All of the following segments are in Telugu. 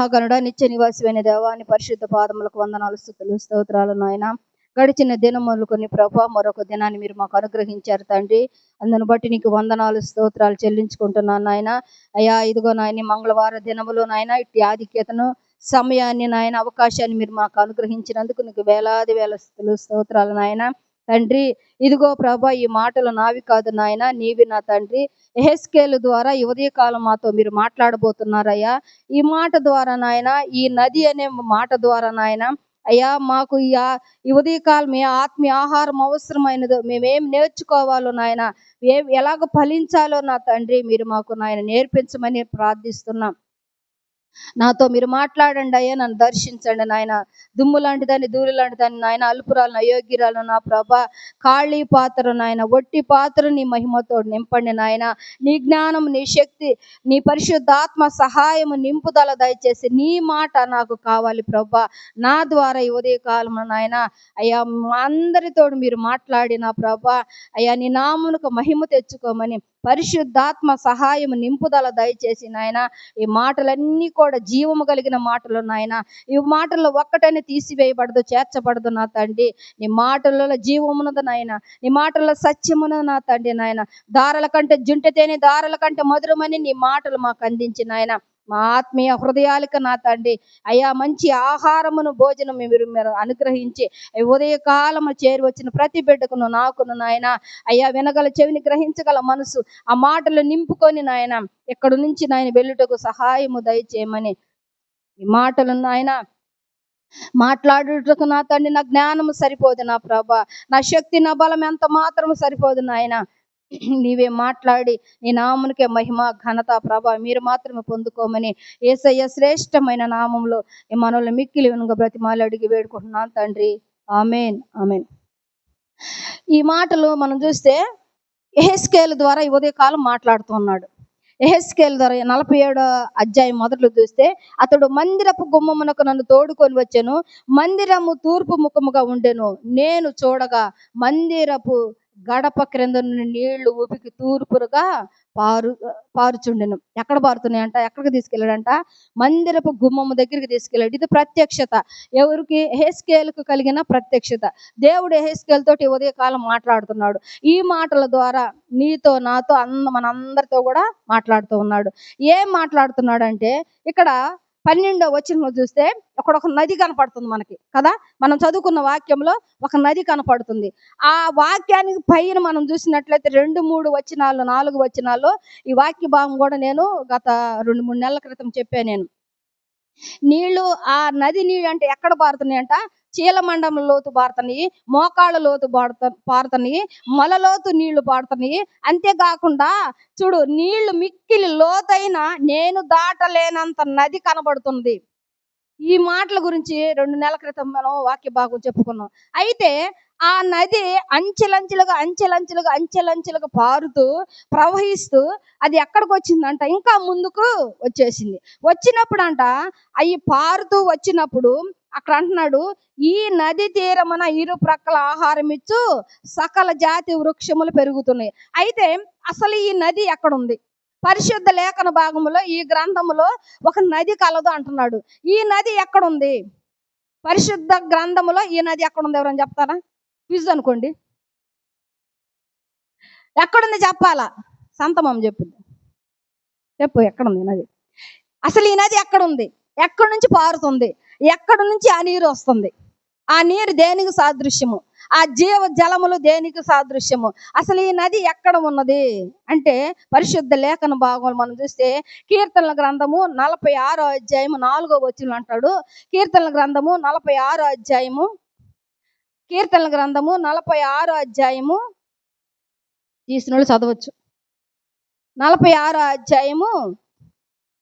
మహాగణుడ నిత్య నివాసమైన దేవాని పరిశుద్ధ పాదములకు వందనాలు స్తుతులు స్తోత్రాలు నాయన. గడిచిన దినములు కొన్ని ప్రభా మరొక దినాన్ని మీరు మాకు అనుగ్రహించారు తండ్రి. అందును బట్టి నీకు వందనాలు స్తోత్రాలు చెల్లించుకుంటున్నాను నాయన. అయ్యా ఇదిగో నాయన మంగళవార దినములు నాయన ఇట్టి ఆధిక్యతను సమయాన్ని నాయన అవకాశాన్ని మీరు మాకు అనుగ్రహించినందుకు నీకు వేలాది వేల స్తుతులు స్తోత్రాలు నాయన. తండ్రి ఇదిగో ప్రభా ఈ మాటలు నావి కాదు నాయన, నీవి నా తండ్రి. యెహెజ్కేలు ద్వారా ఈ ఉదయకాలం మాతో మీరు మాట్లాడబోతున్నారయ్యా. ఈ మాట ద్వారా నాయన, ఈ నది అనే మాట ద్వారా నాయన అయ్యా మాకు ఈ ఉదయకాలం ఆత్మీయ ఆహారం అవసరమైనదో మేమేం నేర్చుకోవాలో నాయన, ఎలాగ ఫలించాలో నా తండ్రి మీరు మాకు నాయన నేర్పించమని ప్రార్థిస్తున్నాం. నాతో మీరు మాట్లాడండి అయ్యా, నన్ను దర్శించండి నాయన. దుమ్ము లాంటి దాన్ని ధూళి లాంటి దాన్ని నాయన, అల్పురాలను అయోగ్యురాలను నా ప్రభా, ఖాళీ పాత్ర నాయన, ఒట్టి పాత్ర నీ మహిమతో నింపండి నాయన. నీ జ్ఞానం, నీ శక్తి, నీ పరిశుద్ధాత్మ సహాయము నింపుదల దయచేసి నీ మాట నాకు కావాలి ప్రభా. నా ద్వారా ఈ ఉదయకాలం నాయన అయ్యా అందరితోడు మీరు మాట్లాడి నా ప్రభా అయ్యా నీ నామునకు మహిమ తెచ్చుకోమని పరిశుద్ధాత్మ సహాయము నింపుదల దయచేసి నాయన. ఈ మాటలన్నీ కూడా జీవము కలిగిన మాటలు నాయన. ఈ మాటల్లో ఒక్కటనే తీసివేయబడదు, చేర్చబడదు నా తండ్రి. నీ మాటలలో జీవమున్నది నాయన, నీ మాటల్లో సత్యమున్నది నా తండ్రి నాయన. దారల కంటే జుంటతేనే దారల కంటే మధురమని నీ మాటలు మాకు అందించి నాయన మా ఆత్మీయ హృదయాలకు నా తండ్రి అయ్యా మంచి ఆహారమును భోజనం మీరు అనుగ్రహించి ఉదయకాలము చేరి వచ్చిన ప్రతి బిడ్డకును నాకును నాయన అయ్యా వినగల చెవిని గ్రహించగల మనసు ఆ మాటలు నింపుకొని నాయన ఎక్కడి నుంచి నాయన వెళ్ళుటకు సహాయము దయచేయమని ఈ మాటలు నాయన మాట్లాడుటకు నా తండ్రి నా జ్ఞానము సరిపోదు నా ప్రభా, నా శక్తి నా బలం ఎంత మాత్రము సరిపోదు నాయన. నీవే మాట్లాడి నీ నామునికే మహిమ ఘనత ప్రభా మీరు మాత్రమే పొందుకోమని యేసయ్య శ్రేష్టమైన నామంలో ఈ మనల్ని మిక్కిలి వెనుక బ్రతిమాలి అడిగి వేడుకుంటున్నాను తండ్రి. ఆమేన్ ఆమేన్. ఈ మాటలు మనం చూస్తే యెహెజ్కేలు ద్వారా ఈ ఉదయకాలం మాట్లాడుతున్నాడు. యెహెజ్కేలు ద్వారా 47వ అధ్యాయం మొదట్లో చూస్తే అతడు మందిరపు గుమ్మమునకు నన్ను తోడుకొని వచ్చెను, మందిరము తూర్పు ముఖముగా ఉండెను. నేను చూడగా మందిరపు గడప క్రింద నుండి నీళ్లు ఊపికి తూర్పుగా పారుచుండెను. ఎక్కడ పారుతున్నాయంట, ఎక్కడికి తీసుకెళ్ళాడంట? మందిరపు గుమ్మము దగ్గరికి తీసుకెళ్ళాడు. ఇది ప్రత్యక్షత. ఎవరికి? యెహెజ్కేలుకు కలిగిన ప్రత్యక్షత. దేవుడు యెహెజ్కేలు తోటి ఉదయకాలం మాట్లాడుతున్నాడు. ఈ మాటల ద్వారా నీతో నాతో మనందరితో కూడా మాట్లాడుతూ ఉన్నాడు. ఏం మాట్లాడుతున్నాడు అంటే ఇక్కడ 12వ వచనంలో చూస్తే అక్కడ ఒక నది కనపడుతుంది మనకి కదా. మనం చదువుకున్న వాక్యంలో ఒక నది కనపడుతుంది. ఆ వాక్యానికి పైన మనం చూసినట్లయితే 2, 3 వచనాలు 4 వచనాల్లో ఈ వాక్య భాగం కూడా నేను గత 2-3 నెలల క్రితం చెప్పాను. నేను నీళ్లు ఆ నది నీళ్ళు అంటే ఎక్కడ పారుతున్నాయి అంట? చీలమండలం లోతు పారుతున్నాయి, మోకాళ్ళ లోతు పారుతున్నాయి, మొలలోతు నీళ్లు పారుతున్నాయి. అంతేకాకుండా చూడు నీళ్లు మిక్కిలి లోతైన నేను దాటలేనంత నది కనబడుతుంది. ఈ మాటల గురించి 2 నెలల క్రితం మనం వాక్య భాగం చెప్పుకున్నాం. అయితే ఆ నది అంచెలంచెలుగా పారుతూ ప్రవహిస్తూ అది ఎక్కడికి వచ్చిందంట? ఇంకా ముందుకు వచ్చేసింది. వచ్చినప్పుడు అంట అవి పారుతూ వచ్చినప్పుడు అక్కడ అంటున్నాడు, ఈ నది తీరమున ఇరు ప్రక్కల ఆహారం ఇచ్చు సకల జాతి వృక్షములు పెరుగుతున్నాయి. అయితే అసలు ఈ నది ఎక్కడుంది? పరిశుద్ధ లేఖన భాగంలో ఈ గ్రంథములో ఒక నది కలదు అంటున్నాడు. ఈ నది ఎక్కడుంది? పరిశుద్ధ గ్రంథములో ఈ నది ఎక్కడుంది? ఎవరైనా చెప్తారా? క్విజ్ అనుకోండి. ఎక్కడుంది చెప్పాలా? సంతమం చెప్పుద్ది. చెప్పు ఎక్కడుంది నది? అసలు ఈ నది ఎక్కడుంది? ఎక్కడి నుంచి పారుతుంది? ఎక్కడి నుంచి ఆ నీరు వస్తుంది? ఆ నీరు దేనికి సాదృశ్యము? ఆ జీవ జలములు దేనికి సాదృశ్యము? అసలు ఈ నది ఎక్కడ ఉన్నది అంటే పరిశుద్ధ లేఖన భాగంలో మనం చూస్తే కీర్తనల గ్రంథము 46వ అధ్యాయము 4వ వచనం అంటాడు. కీర్తనల గ్రంథము 46వ అధ్యాయము కీర్తనల గ్రంథము 46వ అధ్యాయము తీసిన వాళ్ళు చదవచ్చు. 46వ అధ్యాయము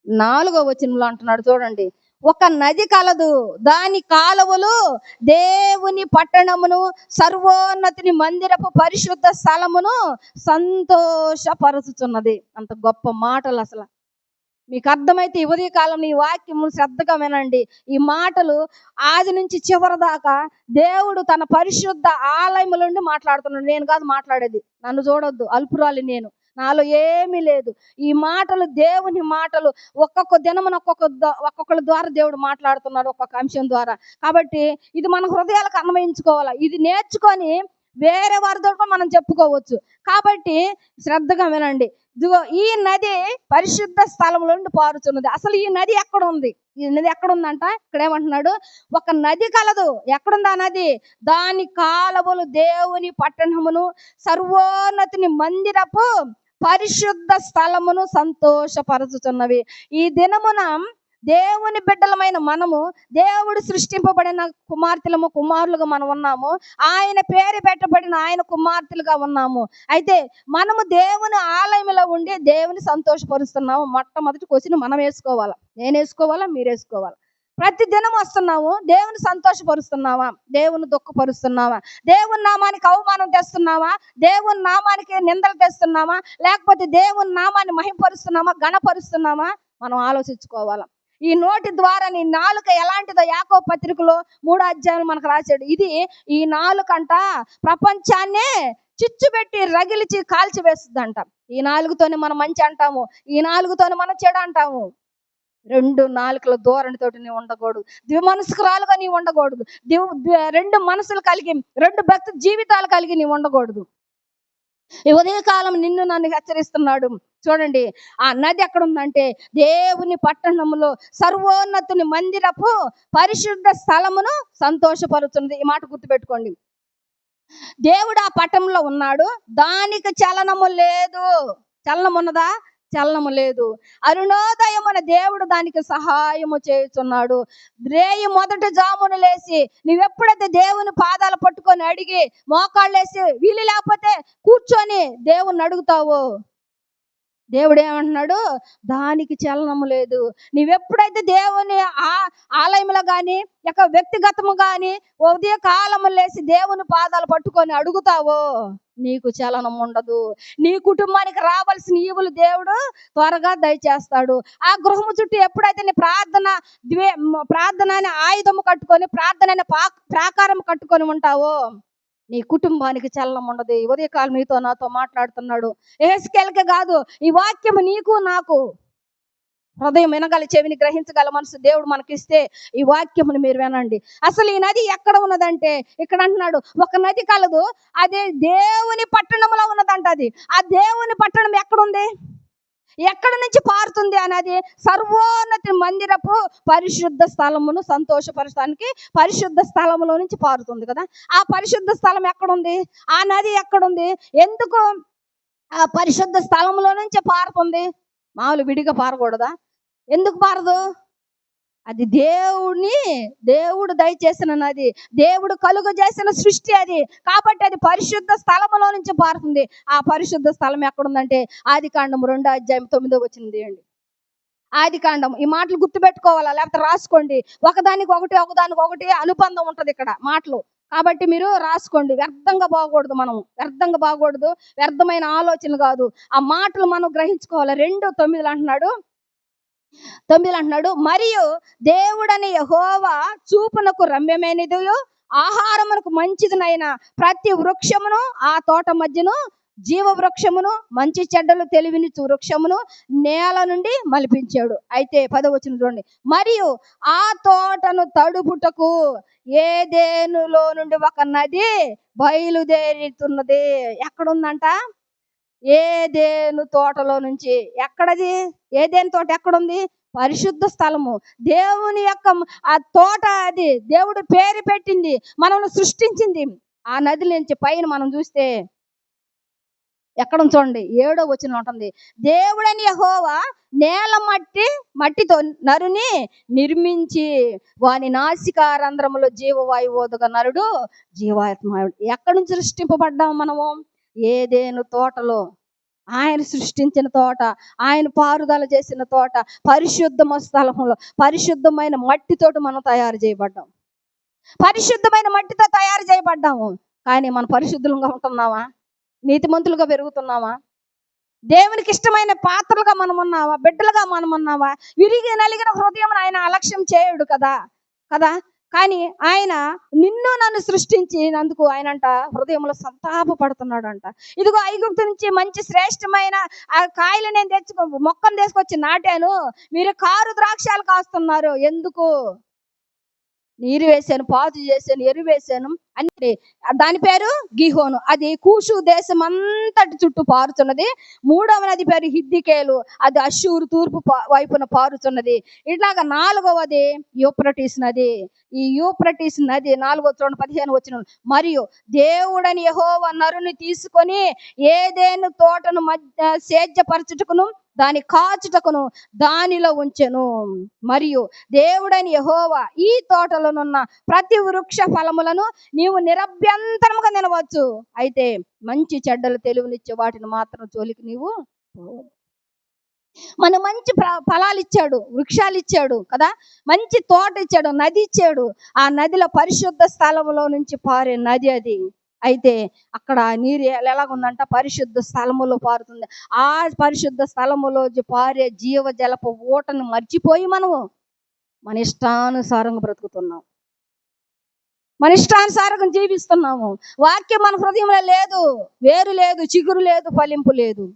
4వ వచనంలో అంటున్నాడు చూడండి, ఒక నది కలదు, దాని కాలువలు దేవుని పట్టణమును సర్వోన్నతిని మందిరపు పరిశుద్ధ స్థలమును సంతోషపరుచుచున్నది. అంత గొప్ప మాటలు. అసలు మీకు అర్థమైతే ఈ ఉదయకాలం ఈ వాక్యము శ్రద్ధగా వినండి. ఈ మాటలు ఆది నుంచి చివరి దాకా దేవుడు తన పరిశుద్ధ ఆలయముల నుండి మాట్లాడుతున్నాడు. నేను కాదు మాట్లాడేది, నన్ను చూడొద్దు, అల్పురాలి నేను. నాలో ఏమీ లేదు. ఈ మాటలు దేవుని మాటలు. ఒక్కొక్క దినమున ఒక్కొక్కళ్ళ ద్వారా దేవుడు మాట్లాడుతున్నాడు, ఒక్కొక్క అంశం ద్వారా. కాబట్టి ఇది మన హృదయాలకు అన్వయించుకోవాలి. ఇది నేర్చుకొని వేరే వారితో కూడా మనం చెప్పుకోవచ్చు. కాబట్టి శ్రద్ధగా వినండి. ఇదిగో ఈ నది పరిశుద్ధ స్థలంలో నుండి పారుచున్నది. అసలు ఈ నది ఎక్కడ ఉంది? ఈ నది ఎక్కడుందంట? ఇక్కడ ఏమంటున్నాడు? ఒక నది కలదు. ఎక్కడుంది ఆ నది? దాని కాలవలు దేవుని పట్టణమును సర్వోన్నతిని మందిరపు పరిశుద్ధ స్థలమును సంతోషపరచుచున్నవి. ఈ దినమున దేవుని బిడ్డలమైన మనము, దేవుడు సృష్టింపబడిన కుమారులుగా మనం ఉన్నాము. ఆయన పేరు పెట్టబడిన ఆయన కుమార్తెలుగా ఉన్నాము. అయితే మనము దేవుని ఆలయంలో ఉండి దేవుని సంతోషపరుస్తున్నాము. మొట్టమొదటి క్వశ్చన్ మనం వేసుకోవాలా? నేను వేసుకోవాలా? మీరు వేసుకోవాలా? ప్రతి దినం వస్తున్నాము, దేవుని సంతోషపరుస్తున్నావా? దేవుని దుఃఖపరుస్తున్నావా? దేవుని నామానికి అవమానం తెస్తున్నావా? దేవుని నామానికి నిందలు తెస్తున్నావా? లేకపోతే దేవుని నామాన్ని మహింపరుస్తున్నామా, గణపరుస్తున్నామా? మనం ఆలోచించుకోవాలా. ఈ నోటి ద్వారా నీ నాలుక ఎలాంటిదో యాకోబు పత్రికలో 3వ అధ్యాయం మనకు రాశాడు. ఇది ఈ నాలుకంట ప్రపంచాన్నే చిచ్చు పెట్టి రగిలిచి కాల్చి వేస్తుందంట. ఈ నాలుగుతోనే మనం మంచి అంటాము, ఈ నాలుగుతోనే మనం చెడు అంటాము. 2 నాలుకల ధోరణితోటి నీవు ఉండకూడదు. ద్విమనస్కురాలుగా నీవు ఉండకూడదు. 2 మనసులు కలిగి 2 భక్తి జీవితాలు కలిగి నీవు ఉండకూడదు. ఈ ఉదయకాలం నిన్ను నన్ను హెచ్చరిస్తున్నాడు. చూడండి, ఆ నది ఎక్కడ ఉందంటే దేవుని పట్టణంలో సర్వోన్నతుని మందిరపు పరిశుద్ధ స్థలమును సంతోషపరుచున్నది. ఈ మాట గుర్తుపెట్టుకోండి. దేవుడు ఆ పట్టణంలో ఉన్నాడు, దానికి చలనము లేదు. చలనం ఉన్నదా? చలనము లేదు. అరుణోదయమున దేవుడు దానికి సహాయము చేయుచున్నాడు. రేయి మొదటి జామున లేచి నువ్వెప్పుడైతే దేవుని పాదాలు పట్టుకొని అడిగి మోకాళ్ళేసి వీలు లేకపోతే కూర్చొని దేవుణ్ణి అడుగుతావో, దేవుడు ఏమంటున్నాడు? దానికి చలనము లేదు. నీవెప్పుడైతే దేవుని ఆలయంలో కానీ వ్యక్తిగతము కానీ ఉదయ కాలము లేసి దేవుని పాదాలు పట్టుకొని అడుగుతావో నీకు చలనం ఉండదు. నీ కుటుంబానికి రావాల్సిన ఈవులు దేవుడు త్వరగా దయచేస్తాడు. ఆ గృహము చుట్టూ ఎప్పుడైతే నీ ప్రార్థన అనే ఆయుధము కట్టుకొని, ప్రార్థన అనే ప్రాకారం కట్టుకొని ఉంటావో నీ కుటుంబానికి చలనం ఉండదు. ఉదయకాలం నీతో నాతో మాట్లాడుతున్నాడు. యెహెజ్కేలుకే కాదు, ఈ వాక్యము నీకు నాకు. హృదయం వినగల, చెవిని గ్రహించగల మనసు దేవుడు మనకిస్తే ఈ వాక్యమును మీరు వినండి. అసలు ఈ నది ఎక్కడ ఉన్నదంటే ఇక్కడ అంటున్నాడు, ఒక నది కలదు, అదే దేవుని పట్టణంలో ఉన్నదంట. అది ఆ దేవుని పట్టణం ఎక్కడుంది? ఎక్కడి నుంచి పారుతుంది అనేది? సర్వోన్నతి మందిరపు పరిశుద్ధ స్థలమును సంతోషపరచడానికి పరిశుద్ధ స్థలములో నుంచి పారుతుంది కదా. ఆ పరిశుద్ధ స్థలం ఎక్కడుంది? ఆ నది ఎక్కడుంది? ఎందుకు ఆ పరిశుద్ధ స్థలంలో నుంచి పారుతుంది? మామూలు విడిగా పారకూడదా? ఎందుకు పారదు? అది దేవుడు దయచేసిన నది, దేవుడు కలుగ చేసిన సృష్టి అది. కాబట్టి అది పరిశుద్ధ స్థలములో నుంచి పారుతుంది. ఆ పరిశుద్ధ స్థలం ఎక్కడుందంటే ఆదికాండం 2వ అధ్యాయం 9వ వచనం తీయండి. ఆదికాండం. ఈ మాటలు గుర్తుపెట్టుకోవాలా, లేకపోతే రాసుకోండి. ఒకదానికి ఒకటి అనుబంధం ఉంటది ఇక్కడ మాటలు. కాబట్టి మీరు రాసుకోండి. వ్యర్థంగా బాగకూడదు. వ్యర్థమైన ఆలోచనలు కాదు, ఆ మాటలు మనం గ్రహించుకోవాలి. 2:9 అంటున్నాడు, మరియు దేవుడని యెహోవా చూపునకు రమ్యమైనదియు ఆహారమునకు మంచిదినైన ప్రతి వృక్షమును ఆ తోట మధ్యను జీవ వృక్షమును మంచి చెడ్డలు తెలివినిచ్చు వృక్షమును నేల నుండి మలిపించాడు. అయితే 10వ వచనం చూడండి. మరియు ఆ తోటను తడుపుటకు ఏదెనులో నుండి ఒక నది బయలుదేరుతున్నది. ఎక్కడుందంట? ఏదెను తోటలో నుంచి. ఎక్కడది? ఏదెను తోట ఎక్కడుంది? పరిశుద్ధ స్థలము, దేవుని యొక్క ఆ తోట. అది దేవుడు పేరు పెట్టింది, మనల్ని సృష్టించింది. ఆ నది నుంచి పైన మనం చూస్తే ఎక్కడ చూడండి, 7వ వచనం ఉంటుంది, దేవుడని యెహోవా నేల మట్టితో నరుని నిర్మించి వాని నాసికారంధ్రములో జీవవాయువు వదగ నరుడు జీవాత్మాయుడు. ఎక్కడి నుంచి సృష్టింపబడ్డాము మనము? ఏదెను తోటలో. ఆయన సృష్టించిన తోట, ఆయన పారుదల చేసిన తోట, పరిశుద్ధమ స్థలంలో పరిశుద్ధమైన మట్టితోటి మనం తయారు చేయబడ్డాం. పరిశుద్ధమైన మట్టితో తయారు చేయబడ్డాము. కానీ మనం పరిశుద్ధంగా ఉంటున్నామా? నీతిమంతులుగా పెరుగుతున్నామా? దేవునికి ఇష్టమైన పాత్రలుగా మనం ఉన్నావా? బిడ్డలుగా మనం ఉన్నావా? విరిగి నలిగిన హృదయం ఆయన అలక్ష్యం చేయడు కదా. కానీ ఆయన నిన్ను నన్ను సృష్టించినందుకు ఆయనంట హృదయంలో సంతాపపడుతున్నాడంట. ఇదిగో ఐగుప్తు నుంచి మంచి శ్రేష్టమైన ఆ కాయలు నేను మొక్కను తీసుకొచ్చి నాటాను, మీరు కారు ద్రాక్షాలు కాస్తున్నారు. ఎందుకు? నీరు వేసాను, పాదు చేశాను, ఎరువు వేసాను అని. దాని పేరు గిహోను. అది కూషు దేశం అంతటి చుట్టూ పారుతున్నది. 3వ నది పేరు హిద్దికేలు, అది అష్షూరు తూర్పు వైపున పారుతున్నది. ఇట్లాగా 4వది యూఫ్రటీస్ నది. ఈ యూఫ్రటీస్ నది 4:15 వచ్చిన, మరియు దేవుడని యెహోవా నరుని తీసుకొని ఏదెను తోటను సేద్యపరచుటకును దాని కాచుటకును దానిలో ఉంచెను. మరియు దేవుడని యెహోవా ఈ తోటలోనున్న ప్రతి వృక్ష ఫలములను నీవు నిరభ్యంతరముగా తినవచ్చు, అయితే మంచి చెడ్డలు తెలివినిచ్చే వాటిని మాత్రం జోలికి నీవు పోవద్దు. మన మంచి ఫలాలు ఇచ్చాడు, వృక్షాలు ఇచ్చాడు కదా, మంచి తోట ఇచ్చాడు, నది ఇచ్చాడు. ఆ నదిలో పరిశుద్ధ స్థలంలో నుంచి పారే నది అది. అయితే అక్కడ నీరు ఎలాగుందంట? పరిశుద్ధ స్థలములో పారుతుంది. ఆ పరిశుద్ధ స్థలములో పారే జీవ జలపు ఊటను మర్చిపోయి మనము మన ఇష్టానుసారంగా బ్రతుకుతున్నాం, మన ఇష్టానుసారంగా జీవిస్తున్నాము. వాక్యం మన హృదయంలో లేదు, వేరు లేదు, చిగురు లేదు, ఫలింపు లేదు.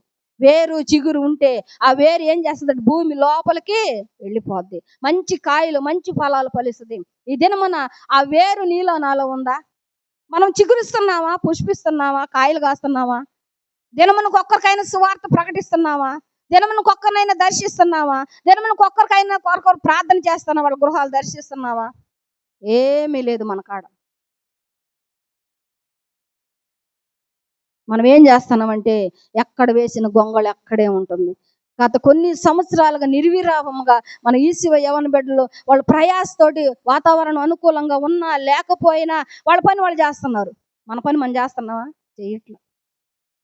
వేరు చిగురు ఉంటే ఆ వేరు ఏం చేస్తుంది? భూమి లోపలికి వెళ్ళిపోద్ది, మంచి కాయలు మంచి ఫలాలు ఫలిస్తుంది. ఈ దినమున ఆ వేరు నీలో నాలో ఉందా? మనం చిగురుస్తున్నావా? పుష్పిస్తున్నావా? కాయలు కాస్తున్నావా? దినమునకు ఒక్కరికైనా సువార్త ప్రకటిస్తున్నావా? దినమునకు ఒక్కరినైనా దర్శిస్తున్నావా? దినమునకు ఒక్కరికైనా కొరకొరు ప్రార్థన చేస్తున్నావా? వాళ్ళ గృహాలు దర్శిస్తున్నావా? ఏమీ లేదు మన కాడ. మనం ఏం చేస్తున్నామంటే ఎక్కడ వేసిన గొంగళి అక్కడే ఉంటుంది. గత కొన్ని సంవత్సరాలుగా నిర్విరామంగా మన ఈశివ యవన బిడ్డలు వాళ్ళ ప్రయాసతోటి వాతావరణం అనుకూలంగా ఉన్నా లేకపోయినా వాళ్ళ పని వాళ్ళు చేస్తున్నారు. మన పని మనం చేస్తున్నావా? చేయట్లేదు.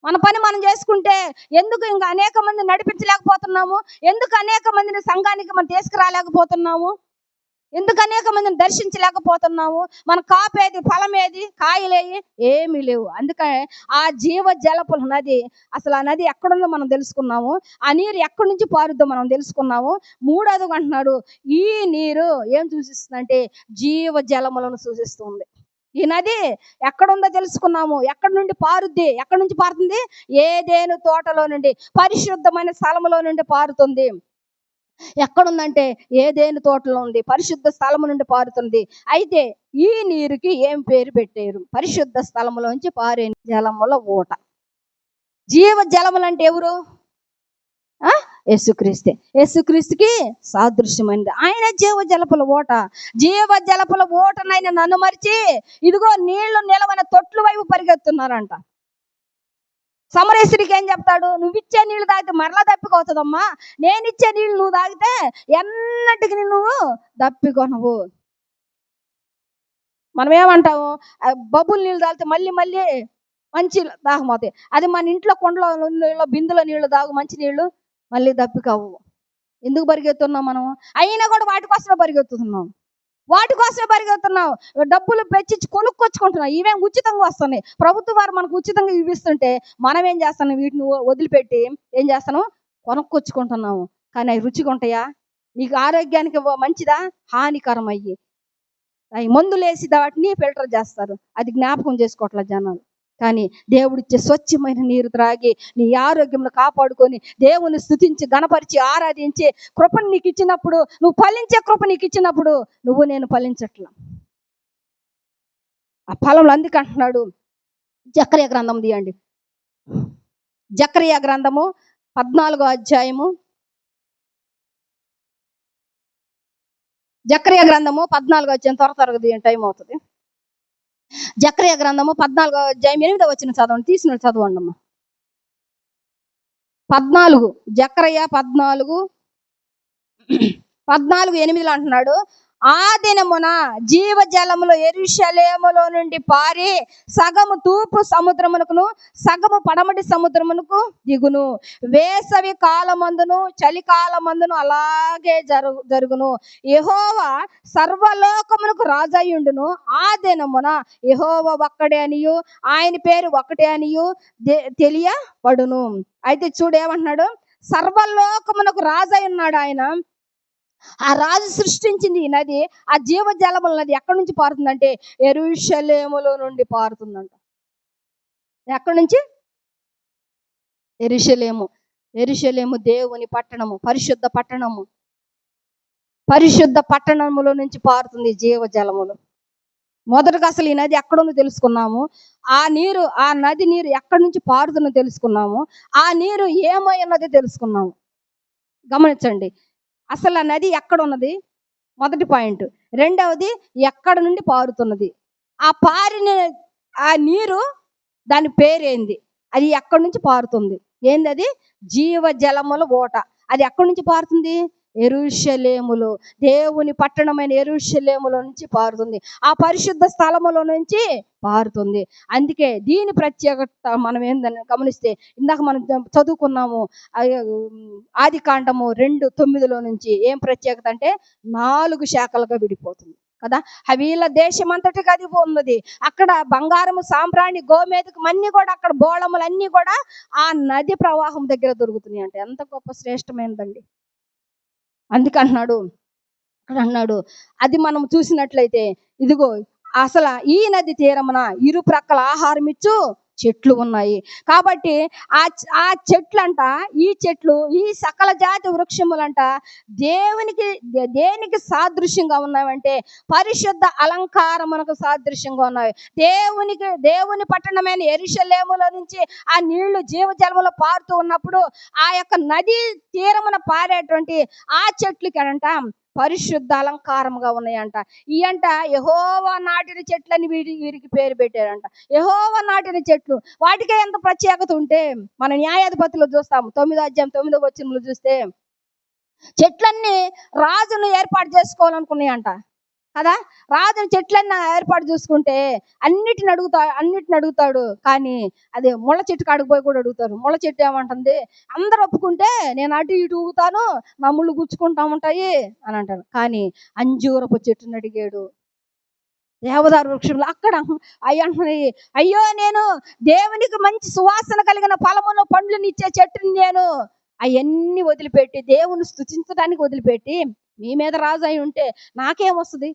మన పని మనం చేసుకుంటే ఎందుకు ఇంకా అనేక మంది నడిపించలేకపోతున్నాము? ఎందుకు అనేక మందిని సంఘానికి మనం తీసుకురాలేకపోతున్నాము? ఎందుకు అనేక మందిని దర్శించలేకపోతున్నాము? మన కాపేది, ఫలమేది, కాయలేయి ఏమీ లేవు. అందుకనే ఆ జీవ జలపుల నది, అసలు ఆ నది ఎక్కడుందో మనం తెలుసుకున్నాము. ఆ నీరు ఎక్కడి నుంచి పారుద్దో మనం తెలుసుకున్నాము. 3వది అంటున్నాడు, ఈ నీరు ఏం సూచిస్తుందంటే జీవ జలములను సూచిస్తుంది. ఈ నది ఎక్కడుందో తెలుసుకున్నాము. ఎక్కడి నుండి పారుద్ది? ఎక్కడి నుంచి పారుతుంది? ఏదెను తోటలో నుండి, పరిశుద్ధమైన స్థలములో నుండి పారుతుంది. ఎక్కడుందంటే ఏదెను తోటలో ఉంది, పరిశుద్ధ స్థలము నుండి పారుతుంది. అయితే ఈ నీరుకి ఏం పేరు పెట్టారు? పరిశుద్ధ స్థలములోంచి పారే జలముల ఊట. జీవ జలములు అంటే ఎవరు? యేసుక్రీస్తే. యేసుక్రీస్తుకి సాదృశ్యమైనది. ఆయన జీవ జలపుల ఊట. జీవ జలపుల ఊటనైనా నన్ను మరిచి ఇదిగో నీళ్లు నిలవన తొట్లు వైపు పరిగెత్తున్నారంట. సమరేశ్వరికి ఏం చెప్తాడు? నువ్వు ఇచ్చే నీళ్లు తాగితే మరలా దప్పికొస్తుందమ్మా, నేను ఇచ్చే నీళ్లు నువ్వు తాగితే ఎన్నటికి నువ్వు దప్పికొనవు. మనం ఏమంటాము? బబ్బులు నీళ్ళు తాగితే మళ్ళీ మళ్ళీ మంచి దాహం అవుతాయి. అది మన ఇంట్లో కొండలో నీళ్ళు, బిందులో నీళ్లు తాగు, మంచి నీళ్లు, మళ్ళీ దప్పికవు. ఎందుకు పరిగెత్తున్నాం మనం? అయినా కూడా వాటి కోసమే పరిగెత్తుతున్నాం. డబ్బులు వెచ్చించి కొనుక్కొచ్చుకుంటున్నాం. ఇవేం ఉచితంగా వస్తున్నాయి? ప్రభుత్వం వారు మనకు ఉచితంగా ఇవిస్తుంటే మనం ఏం చేస్తున్నాం? వీటిని వదిలిపెట్టి ఏం చేస్తున్నాం? కొనుక్కొచ్చుకుంటున్నాము. కానీ అవి రుచిగా ఉంటాయా? నీకు ఆరోగ్యానికి మంచిదా? హానికరం. అవి మందులేసి వాటిని ఫిల్టర్ చేస్తారు. అది జ్ఞాపకం చేసుకోవట్లేదు జనాలు. కానీ దేవుడిచ్చే స్వచ్ఛమైన నీరు త్రాగి నీ ఆరోగ్యంలో కాపాడుకొని దేవుని స్తుతించి గణపరిచి ఆరాధించి కృపను నీకు ఇచ్చినప్పుడు, నువ్వు ఫలించే కృప నీకు ఇచ్చినప్పుడు నేను ఫలించట్లా. ఆ ఫలంలో అందుకు అంటున్నాడు, జకర్యా గ్రంథం తీయండి. జకర్యా గ్రంథము 14వ అధ్యాయము. జకర్యా గ్రంథము 14వ అధ్యాయం. త్వరగా తీయండి, టైం అవుతుంది. జకర్యా గ్రంథము 14వ అధ్యాయం 8వ వచనం చదవండి. తీసిన చదవండి అమ్మా. 14, జకర్యా 14:8 అంటున్నాడు, ఆ దినమున జీవ జలములు యెరూషలేములో నుండి పారి సగము తూర్పు సముద్రమునకును సగము పడమటి సముద్రమునకు దిగును. వేసవి కాలమందును చలికాలమందును అలాగే జరుగును. యెహోవా సర్వలోకమునకు రాజయ్యుండును. ఆ దినమున యెహోవా ఒక్కడే అనియు ఆయన పేరు ఒకటే అనియు తెలియబడును. అయితే చూడేమంటున్నాడు? సర్వలోకమునకు రాజై ఉన్నాడు ఆయన. ఆ రాజు సృష్టించింది ఈ నది. ఆ జీవజలముల నది ఎక్కడి నుంచి పారుతుందంటే యెరూషలేములో నుండి పారుతుందంట. ఎక్కడి నుంచి? యెరూషలేము. యెరూషలేము దేవుని పట్టణము, పరిశుద్ధ పట్టణము. పరిశుద్ధ పట్టణములో నుంచి పారుతుంది జీవజలములు. మొదటగా అసలు ఈ నది ఎక్కడుందో తెలుసుకున్నాము. ఆ నది నీరు ఎక్కడి నుంచి పారుతుందో తెలుసుకున్నాము. ఆ నీరు ఏమై ఉన్నదో తెలుసుకున్నాము. గమనించండి. అసలు ఆ నది ఎక్కడున్నది? మొదటి పాయింట్. రెండవది ఎక్కడ నుండి పారుతున్నది? ఆ పారిన ఆ నీరు దాని పేరేంది? అది ఎక్కడి నుంచి పారుతుంది? ఏందది? జీవజలముల ఓట. అది ఎక్కడి నుంచి పారుతుంది? యెరూషలేములో, దేవుని పట్టణమైన యెరూషలేములో నుంచి పారుతుంది. ఆ పరిశుద్ధ స్థలములో నుంచి పారుతుంది. అందుకే దీని ప్రత్యేకత మనం ఏందని గమనిస్తే, ఇందాక మనం చదువుకున్నాము ఆదికాండము 2:9 నుంచి. ఏం ప్రత్యేకత అంటే 4 శాఖలుగా విడిపోతుంది కదా. హవీల దేశం అంతటికి అది ఉన్నది. అక్కడ బంగారము, సాంబ్రాణి, గోమేధికం అన్ని కూడా, అక్కడ బోళములన్నీ కూడా ఆ నది ప్రవాహం దగ్గర దొరుకుతున్నాయి అంటే ఎంత గొప్ప శ్రేష్టమైనదండి. అందుకే అన్నాడు అది మనం చూసినట్లయితే, ఇదిగో అసలు ఈ నది తీరమున ఇరు ప్రక్కల ఆహారం ఇచ్చు చెట్లు ఉన్నాయి. కాబట్టి ఆ చెట్లంట, ఈ చెట్లు, ఈ సకల జాతి వృక్షములంట దేనికి సాదృశ్యంగా ఉన్నాయంటే పరిశుద్ధ అలంకారమునకు సాదృశ్యంగా ఉన్నాయి. దేవుని పట్టణమైన యెరూషలేములో నుంచి ఆ నీళ్లు జీవజలములో పారుతూ ఉన్నప్పుడు ఆ యొక్క నది తీరమున పారేటువంటి ఆ చెట్లకి అంట పరిశుద్ధ అలంకారముగా ఉన్నాయంట. ఇయంట యెహోవా నాటిన చెట్లని వీరికి పేరు పెట్టారంట. యెహోవా నాటిన చెట్లు, వాటికే ఎంత ప్రత్యేకత ఉంటే మన న్యాయాధిపతులు చూస్తాము. 9వ అధ్యాయం 9వ వచనంలో చూస్తే చెట్లన్నీ రాజును ఏర్పాటు చేసుకోవాలనుకున్నాయంట కదా. రాజుని చెట్లన్నీ ఏర్పాటు చూసుకుంటే అన్నిటిని అడుగుతాడు. కానీ అదే ముళ్ళ చెట్టు కాడికి పోయి కూడా అడుగుతారు. ముళ్ళ చెట్టు ఏమంటుంది, అందరు ఒప్పుకుంటే నేను అటు ఇటు ఊగుతాను, నా ముళ్ళు గుచ్చుకుంటా ఉంటాయి అని అంటారు. కానీ అంజూరపు చెట్టుని అడిగాడు. దేవదారు వృక్షంలో అక్కడ అంటున్నాయి, అయ్యో నేను దేవునికి మంచి సువాసన కలిగిన ఫలమును పండ్లను ఇచ్చే చెట్టుని నేను అవన్నీ వదిలిపెట్టి, దేవుని స్తుతించడానికి వదిలిపెట్టి మీ మీద రాజు అయి ఉంటే నాకేమొస్తుంది?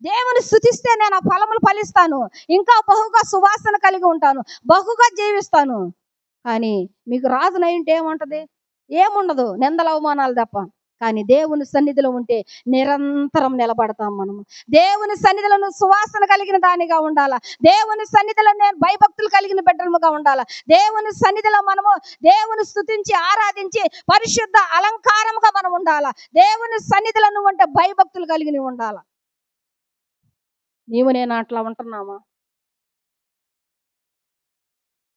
దేవుని స్తుతిస్తే నేను ఆ ఫలములు ఫలిస్తాను, ఇంకా బహుగా సువాసన కలిగి ఉంటాను, బహుగా జీవిస్తాను. కానీ మీకు రాజునై ఉంటే ఏముంటది? ఏముండదు, నిందల అవమానాలు తప్ప. కానీ దేవుని సన్నిధిలో ఉంటే నిరంతరం నిలబడతాం మనము. దేవుని సన్నిధిలో సువాసన కలిగిన దానిగా ఉండాలా. దేవుని సన్నిధిలో నేను భయభక్తులు కలిగిన బిడ్డలుగా ఉండాలా. దేవుని సన్నిధిలో మనము దేవుని స్తుతించి ఆరాధించి పరిశుద్ధ అలంకారముగా మనం ఉండాలా. దేవుని సన్నిధిలో నువ్వు అంటే భయభక్తులు కలిగి ఉండాలా. నేను అట్లా ఉంటున్నామా?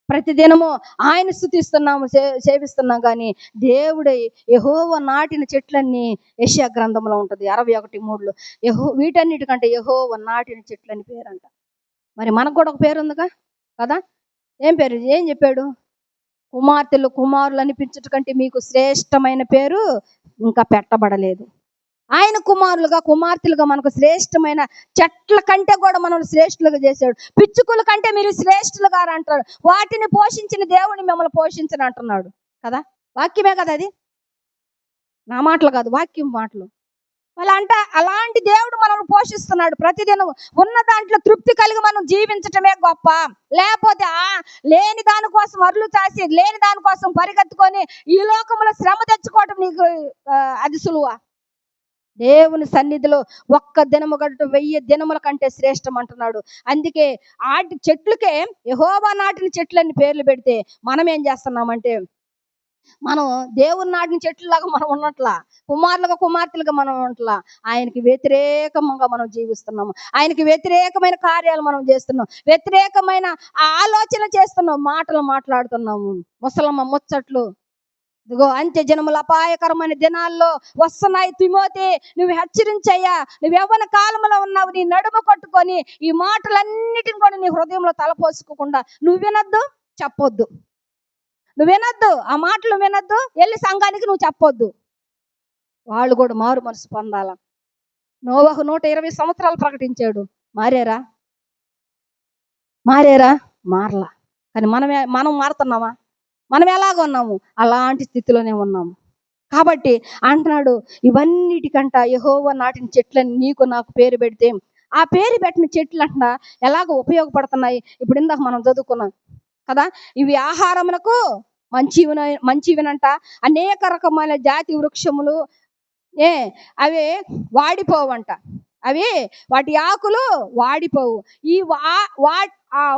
ప్రతిదినము ఆయన స్తుతిస్తున్నాము, సేవిస్తున్నాం. కానీ దేవుడై యెహోవా నాటిన చెట్లన్నీ యెషయా గ్రంథంలో ఉంటుంది 61:3. వీటన్నిటికంటే యెహోవా నాటిన చెట్లని పేరంట. మరి మనకు కూడా ఒక పేరు ఉందిగా కదా. ఏం పేరు? ఏం చెప్పాడు? కుమారులు అనిపించుట కంటే మీకు శ్రేష్టమైన పేరు ఇంకా పెట్టబడలేదు. ఆయన కుమార్తెలుగా మనకు శ్రేష్టమైన చెట్ల కంటే కూడా మనల్ని శ్రేష్ఠులుగా చేశాడు. పిచ్చుకుల కంటే మీరు శ్రేష్ఠులుగా అంటాడు. వాటిని పోషించిన దేవుని మిమ్మల్ని పోషించని అంటున్నాడు కదా. వాక్యమే కదా అది, నా మాటలు కాదు, వాక్యం మాటలు. అలాంటి దేవుడు మనల్ని పోషిస్తున్నాడు. ప్రతిదినం ఉన్న దాంట్లో తృప్తి కలిగి మనం జీవించటమే గొప్ప. లేకపోతే లేని దానికోసం అరులు చాసి, లేని దానికోసం పరిగెత్తుకొని ఈ లోకంలో శ్రమ తెచ్చుకోవటం నీకు అది సులువా? దేవుని సన్నిధిలో ఒక్క దినము గడుట 1000 దినముల కంటే శ్రేష్టం అంటున్నాడు. అందుకే చెట్లకే యెహోవా నాటిన చెట్లని పేర్లు పెడితే మనం ఏం చేస్తున్నామంటే, మనం దేవుని నాటిన చెట్లలాగా మనం ఉన్నట్లా, కుమార్తెలుగా మనం ఉన్నట్లా ఆయనకి వ్యతిరేకంగా మనం జీవిస్తున్నాము. ఆయనకి వ్యతిరేకమైన కార్యాలు మనం చేస్తున్నాం, వ్యతిరేకమైన ఆలోచన చేస్తున్నాం, మాటలు మాట్లాడుతున్నాము. ముసలమ్మ ముచ్చట్లు, ఇదిగో అంత్య జనముల అపాయకరమైన దినాల్లో వస్తున్నాయి. తిమోతి, నువ్వు హెచ్చరించయ్యా, నువ్వు యవ్వన కాలంలో ఉన్నావు. నీ నడుము కట్టుకొని ఈ మాటలన్నిటిని కూడా నీ హృదయంలో తలపోసుకోకుండా నువ్వు వినొద్దు, చెప్పొద్దు. నువ్వు వినొద్దు, ఆ మాటలు వినొద్దు, వెళ్ళి సంఘానికి నువ్వు చెప్పొద్దు. వాళ్ళు కూడా మారు మనసు పొందాల. నోవహు 120 సంవత్సరాలు ప్రకటించాడు. మారారా? మారలా. కానీ మనం మారుతున్నామా? మనం ఎలాగ ఉన్నాము? అలాంటి స్థితిలోనే ఉన్నాము. కాబట్టి అంటున్నాడు, ఇవన్నిటికంట యెహోవా నాటిన చెట్లని నీకు నాకు పేరు పెడితే, ఆ పేరు పెట్టిన చెట్లు అంట ఎలాగ ఉపయోగపడుతున్నాయి. ఇప్పుడు ఇందాక మనం చదువుకున్నాం కదా, ఇవి ఆహారమునకు మంచివినంట. అనేక రకమైన జాతి వృక్షములు ఏ అవి వాడిపోవంట. అవి వాటి ఆకులు వాడిపోవు. ఈ